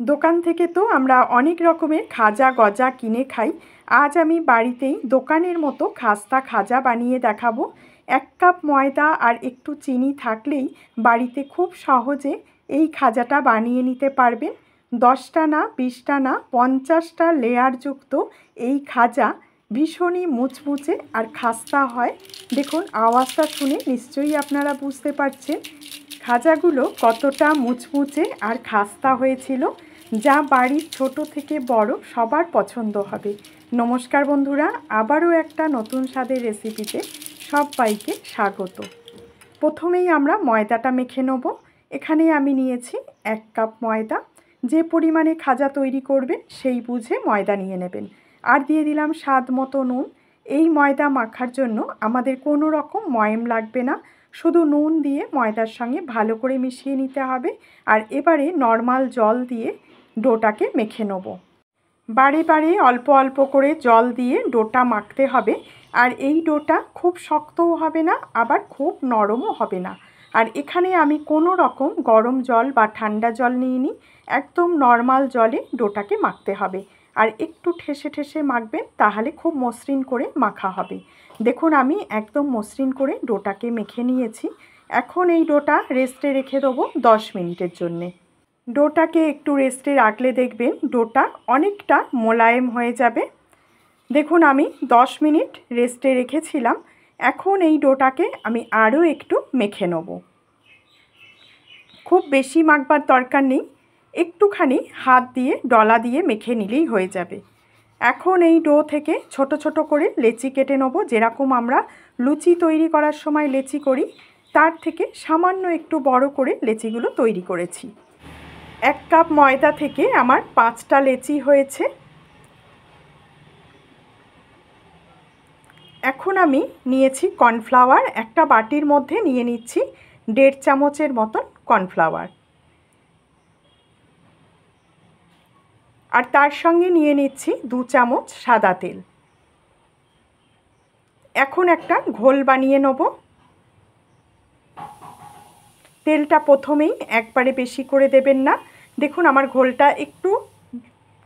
দোকান থেকে তো আমরা অনেক রকমের খাজা গজা কিনে খাই। আজ আমি বাড়িতেই দোকানের মতো খাস্তা খাজা বানিয়ে দেখাবো। 1 কাপ ময়দা আর একটু চিনি থাকলেই বাড়িতে খুব সহজে এই খাজাটা বানিয়ে নিতে পারবেন। 10টা না 20টা না 50টা লেয়ারযুক্ত এই খাজা ভীষণই মুচমুচে আর খাস্তা হয়। দেখুন আওয়াজটা শুনে নিশ্চয়ই আপনারা বুঝতে পারছেন খাজাগুলো কতটা মুচমুচে আর খাস্তা হয়েছিল, যা বাড়ির ছোট থেকে বড় সবার পছন্দ হবে। নমস্কার বন্ধুরা, আবারও একটা নতুন স্বাদের রেসিপিতে সবাইকে স্বাগত। প্রথমেই আমরা ময়দাটা মেখে নেব। এখানে আমি নিয়েছি 1 কাপ ময়দা। যে পরিমাণে খাজা তৈরি করবেন সেই বুঝে ময়দা নিয়ে নেবেন। আর দিয়ে দিলাম স্বাদ মতো নুন। এই ময়দা মাখার জন্য আমাদের কোনো রকম ময়াম লাগবে না, শুধু নুন দিয়ে ময়দার সঙ্গে ভালো করে মিশিয়ে নিতে হবে। আর এবারে নর্মাল জল দিয়ে ডোটাকে মেখে নেব। বারে বারে অল্প অল্প করে জল দিয়ে ডোটা মাখতে হবে। আর এই ডোটা খুব শক্তও হবে না, আবার খুব নরমও হবে না। আর এখানে আমি কোনো রকম গরম জল বা ঠান্ডা জল নিইনি, একদম নর্মাল জলে ডোটাকে মাখতে হবে। আর একটু ঠেসে ঠেসে মাখবেন, তাহলে খুব মসৃণ করে মাখা হবে। দেখুন আমি একদম মসৃণ করে ডোটাকে মেখে নিয়েছি। এখন এই ডোটা রেস্টে রেখে দেবো 10 মিনিটের জন্যে। ডোটাকে একটু রেস্টে রাখলে দেখবেন ডোটা অনেকটা মোলায়েম হয়ে যাবে। দেখুন আমি 10 মিনিট রেস্টে রেখেছিলাম। এখন এই ডোটাকে আমি আরও একটু মেখে নেব। খুব বেশি মাখবার দরকার নেই, একটুখানি হাত দিয়ে ডলা দিয়ে মেখে নিলেই হয়ে যাবে। এখন এই ডো থেকে ছোট ছোট করে লেচি কেটে নেব। যেরকম আমরা লুচি তৈরি করার সময় লেচি করি, তার থেকে সামান্য একটু বড় করে লেচিগুলো তৈরি করেছি। 1 কাপ ময়দা থেকে আমার 5টা লেচি হয়েছে। এখন আমি নিয়েছি কর্নফ্লাওয়ার। একটা বাটির মধ্যে নিয়ে নিচ্ছি 1.5 চামচের মতন কর্নফ্লাওয়ার। আর তার সঙ্গে নিয়ে নিচ্ছি 2 চামচ সাদা তেল। এখন একটা ঘোল বানিয়ে নেব। তেলটা প্রথমেই একবারে বেশি করে দেবেন না। দেখুন আমার ঘোলটা একটু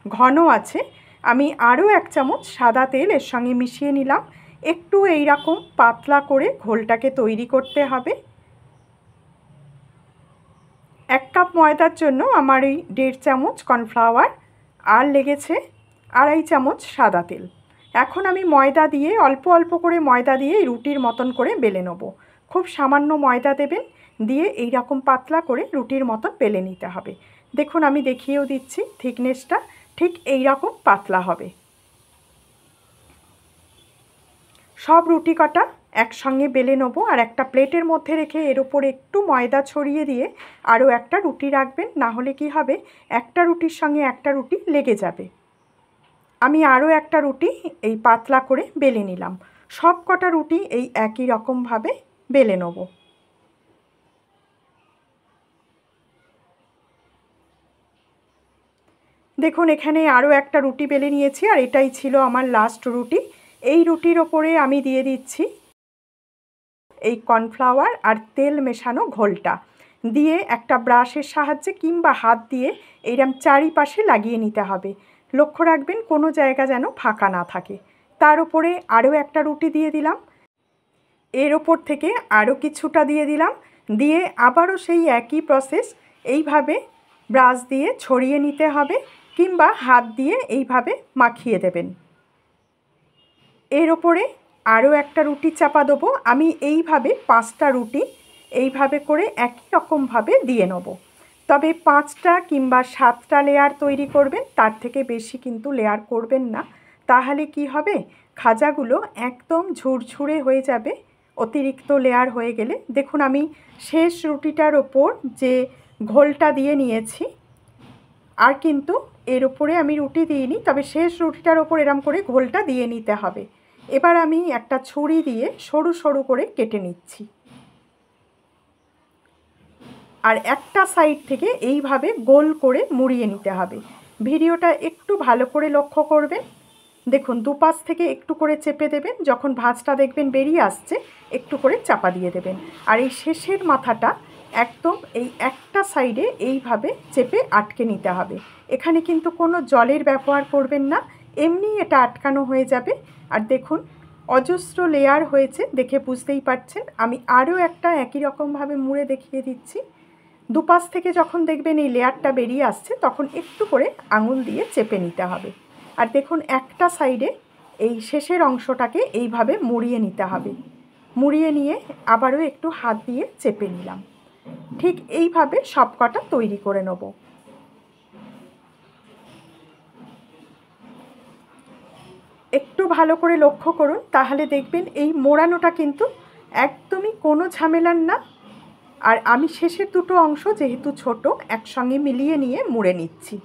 ঘন আছে। আমি আরও 1 চামচ সাদা তেল এর সঙ্গে মিশিয়ে নিলাম। একটু এই রকম পাতলা করে ঘোলটাকে তৈরি করতে হবে। 1 কাপ ময়দার জন্য আমার এই 1.5 চামচ কর্নফ্লাওয়ার আর লেগেছে 2.5 চামচ সাদা তেল। এখন আমি ময়দা দিয়ে অল্প অল্প করে ময়দা দিয়ে রুটির মতন করে বেলে নেব। খুব সামান্য ময়দা দেবেন, দিয়ে এই রকম পাতলা করে রুটির মতন বেলে নিতে হবে। দেখুন আমি দেখিয়েও দিচ্ছি, থিকনেসটা ঠিক এই রকম পাতলা হবে। সব রুটি কটা একসঙ্গে বেলে নেব। আর একটা প্লেটের মধ্যে রেখে এর ওপর একটু ময়দা ছড়িয়ে দিয়ে আরও একটা রুটি রাখবেন, না হলে কি হবে একটা রুটির সঙ্গে একটা রুটি লেগে যাবে। আমি আরও একটা রুটি এই পাতলা করে বেলে নিলাম। সব কটা রুটি এই একই রকমভাবে বেলে নেব। দেখুন এখানে আরও একটা রুটি বেলে নিয়েছি, আর এটাই ছিল আমার লাস্ট রুটি। এই রুটির ওপরে আমি দিয়ে দিচ্ছি এই কর্নফ্লাওয়ার আর তেল মেশানো ঘোলটা, দিয়ে একটা ব্রাশের সাহায্যে কিংবা হাত দিয়ে এইরকম চারিপাশে লাগিয়ে নিতে হবে। লক্ষ্য রাখবেন কোনো জায়গা যেন ফাঁকা না থাকে। তার উপরে আরও একটা রুটি দিয়ে দিলাম, এর ওপর থেকে আরও কিছুটা দিয়ে দিলাম, দিয়ে আবারও সেই একই প্রসেস এইভাবে ব্রাশ দিয়ে ছড়িয়ে নিতে হবে, কিংবা হাত দিয়ে এইভাবে মাখিয়ে দেবেন। এর ওপরে আরও একটা রুটি চাপা দেবো। আমি এইভাবে 5টা রুটি এইভাবে করে একই রকমভাবে দিয়ে নেব। তবে 5টা কিংবা 7টা লেয়ার তৈরি করবেন, তার থেকে বেশি কিন্তু লেয়ার করবেন না। তাহলে কি হবে, খাজাগুলো একদম ঝুরঝুরে হয়ে যাবে অতিরিক্ত লেয়ার হয়ে গেলে। দেখুন আমি শেষ রুটিটার ওপর যে ঘোলটা দিয়ে নিয়েছি, আর কিন্তু এর ওপরে আমি রুটি দিইনি, তবে শেষ রুটিটার ওপর এরম করে ঘোলটা দিয়ে নিতে হবে। এবার আমি একটা ছুরি দিয়ে সরু সরু করে কেটে নিচ্ছি। আর একটা সাইড থেকে এইভাবে গোল করে মুড়িয়ে নিতে হবে। ভিডিওটা একটু ভালো করে লক্ষ্য করবেন। দেখুন দুপাশ থেকে একটু করে চেপে দেবেন, যখন ভাঁজটা দেখবেন বেরিয়ে আসছে একটু করে চাপা দিয়ে দেবেন। আর এই শেষের মাথাটা একদম এই একটা সাইডে এইভাবে চেপে আটকে নিতে হবে। এখানে কিন্তু কোনো জলের ব্যবহার করবেন না, এমনি এটা আটকানো হয়ে যাবে। আর দেখুন অজস্র লেয়ার হয়েছে, দেখে বুঝতেই পারছেন। আমি আরও একটা একই রকমভাবে মুড়ে দেখিয়ে দিচ্ছি। দুপাশ থেকে যখন দেখবেন এই লেয়ারটা বেরিয়ে আসছে তখন একটু করে আঙুল দিয়ে চেপে নিতে হবে। আর দেখুন একটা সাইডে এই শেষের অংশটাকে এইভাবে মুড়িয়ে নিতে হবে। মুড়িয়ে নিয়ে আবারও একটু হাত দিয়ে চেপে নিলাম। ঠিক এইভাবে সবকটা তৈরি করে নেব। একটু ভালো করে লক্ষ্য করুন, তাহলে দেখবেন এই মোড়ানোটা কিন্তু একদমই কোনো ঝামেলার না। আর আমি শেষের দুটো অংশ যেহেতু ছোট, একসঙ্গে মিলিয়ে নিয়ে মুড়ে নিচ্ছি।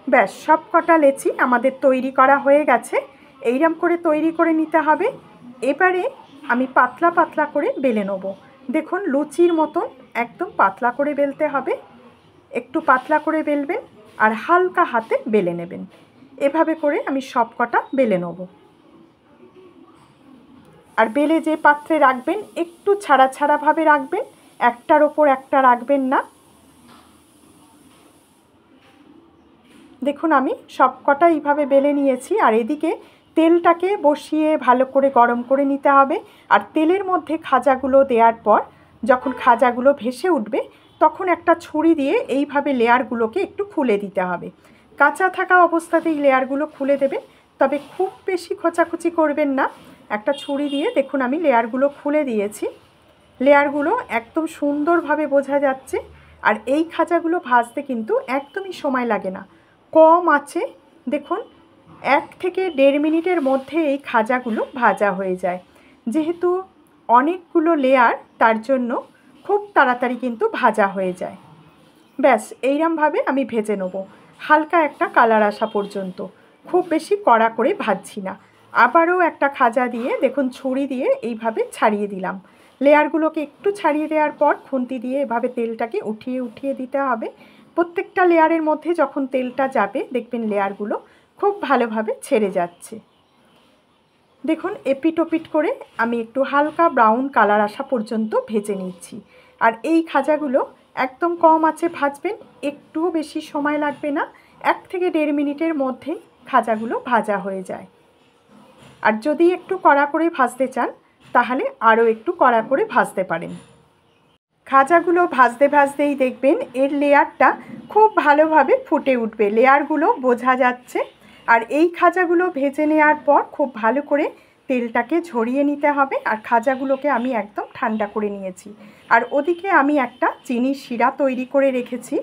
ব্যাস সব কটা লেচি আমাদের তৈরি করা হয়ে গেছে। এইরকম করে তৈরি করে নিতে হবে। এবারে আমি পাতলা পাতলা করে বেলে নেব। দেখুন লুচির মতন একদম পাতলা করে বেলতে হবে। একটু পাতলা করে বেলবেন আর হালকা হাতে বেলে নেবেন। এভাবে করে আমি সব কটা বেলে নেব। আর বেলে যে পাত্রে রাখবেন একটু ছাড়া ছাড়াভাবে রাখবেন, একটার ওপর একটা রাখবেন না। দেখুন আমি সব কটা এইভাবে বেলে নিয়েছি। আর এদিকে তেলটাকে বসিয়ে ভালো করে গরম করে নিতে হবে। আর তেলের মধ্যে খাজাগুলো দেওয়ার পর যখন খাজাগুলো ভেসে উঠবে তখন একটা ছুরি দিয়ে এইভাবে লেয়ারগুলোকে একটু খুলে দিতে হবে। কাঁচা থাকা অবস্থাতেই লেয়ারগুলো খুলে দেবেন, তবে খুব বেশি খোঁচাখুচি করবেন না। একটা ছুরি দিয়ে দেখুন আমি লেয়ারগুলো খুলে দিয়েছি। লেয়ারগুলো একদম সুন্দরভাবে বোঝা যাচ্ছে। আর এই খাজাগুলো ভাজতে কিন্তু একদমই সময় লাগে না, কম আছে। দেখুন 1 থেকে 1.5 মিনিটের মধ্যে এই খাজাগুলো ভাজা হয়ে যায়। যেহেতু অনেকগুলো লেয়ার, তার জন্য খুব তাড়াতাড়ি কিন্তু ভাজা হয়ে যায়। ব্যাস এইরকমভাবে আমি ভেজে নেব, হালকা একটা কালার আসা পর্যন্ত। খুব বেশি কড়া করে ভাজছি না। আবারও একটা খাজা দিয়ে দেখুন ছুরি দিয়ে এইভাবে ছাড়িয়ে দিলাম। লেয়ারগুলোকে একটু ছাড়িয়ে দেওয়ার পর খুন্তি দিয়ে এভাবে তেলটাকে উঠিয়ে উঠিয়ে দিতে হবে। প্রত্যেকটা লেয়ারের মধ্যে যখন তেলটা যাবে দেখবেন লেয়ারগুলো খুব ভালোভাবে ছেড়ে যাচ্ছে। দেখুন এপিট ওপিট করে আমি একটু হালকা ব্রাউন কালার আসা পর্যন্ত ভেজে নিচ্ছি। আর এই খাজাগুলো একদম কম আঁচে ভাজবেন, একটুও বেশি সময় লাগবে না। 1 থেকে 1.5 মিনিটের মধ্যেই খাজাগুলো ভাজা হয়ে যায়। আর যদি একটু কড়া করে ভাজতে চান তাহলে আরও একটু কড়া করে ভাজতে পারেন। খাজাগুলো ভাজতে ভাজতেই দেখবেন এর লেয়ারটা খুব ভালোভাবে ফুটে উঠবে, লেয়ারগুলো বোঝা যাচ্ছে। আর এই খাজাগুলো ভেজে নেওয়ার পর খুব ভালো করে তেলটাকে ঝরিয়ে নিতে হবে। আর খাজাগুলোকে আমি একদম ঠান্ডা করে নিয়েছি। আর ওদিকে আমি একটা চিনির শিরা তৈরি করে রেখেছি।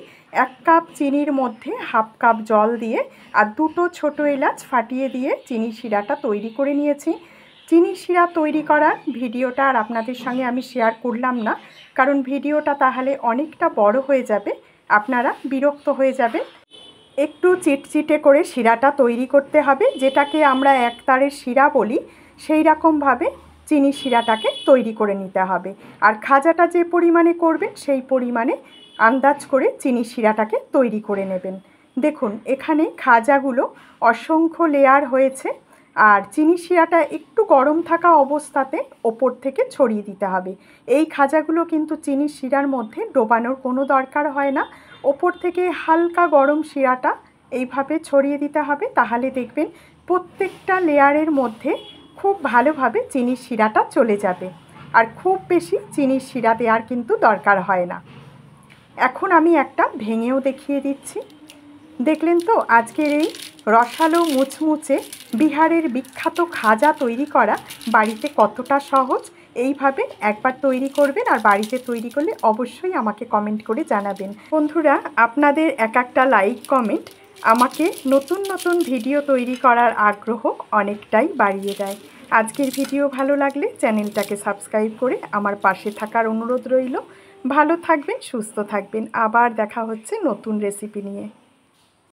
1 কাপ চিনির মধ্যে 1/2 কাপ জল দিয়ে আর 2টো ছোটো এলাচ ফাটিয়ে দিয়ে চিনির শিরাটা তৈরি করে নিয়েছি। চিনির শিরা তৈরি করার ভিডিওটা আর আপনাদের সঙ্গে আমি শেয়ার করলাম না, কারণ ভিডিওটা তাহলে অনেকটা বড় হয়ে যাবে, আপনারা বিরক্ত হয়ে যাবেন। একটু চিটচিটে করে শিরাটা তৈরি করতে হবে, যেটাকে আমরা একতারের শিরা বলি, সেই রকমভাবে চিনি শিরাটাকে তৈরি করে নিতে হবে। আর খাজাটা যে পরিমাণে করবেন সেই পরিমাণে আন্দাজ করে চিনি শিরাটাকে তৈরি করে নেবেন। দেখুন এখানে খাজাগুলো অসংখ্য লেয়ার হয়েছে। আর চিনি শিরাটা একটু গরম থাকা অবস্থাতে ওপর থেকে ছড়িয়ে দিতে হবে। এই খাজাগুলো কিন্তু চিনি শিরার মধ্যে ডোবানোর কোনো দরকার হয় না। ওপর থেকে হালকা গরম শিরাটা এইভাবে ছড়িয়ে দিতে হবে, তাহলে দেখবেন প্রত্যেকটা লেয়ারের মধ্যে খুব ভালোভাবে চিনির শিরাটা চলে যাবে। আর খুব বেশি চিনির শিরা দেওয়ার কিন্তু দরকার হয় না। এখন আমি একটা ভেঙেও দেখিয়ে দিচ্ছি। দেখলেন তো আজকের এই রসালো মুচমুচে বিহারের বিখ্যাত খাজা তৈরি করা বাড়িতে কতটা সহজ। এইভাবে একবার তৈরি করবেন আর বাড়িতে তৈরি করলে অবশ্যই আমাকে কমেন্ট করে জানাবেন। বন্ধুরা আপনাদের একটা লাইক কমেন্ট আমাকে নতুন নতুন ভিডিও তৈরি করার আগ্রহ অনেকটাই বাড়িয়ে দেয়। আজকের ভিডিও ভালো লাগলে চ্যানেলটাকে সাবস্ক্রাইব করে আমার পাশে থাকার অনুরোধ রইল। ভালো থাকবেন, সুস্থ থাকবেন। আবার দেখা হচ্ছে নতুন রেসিপি নিয়ে।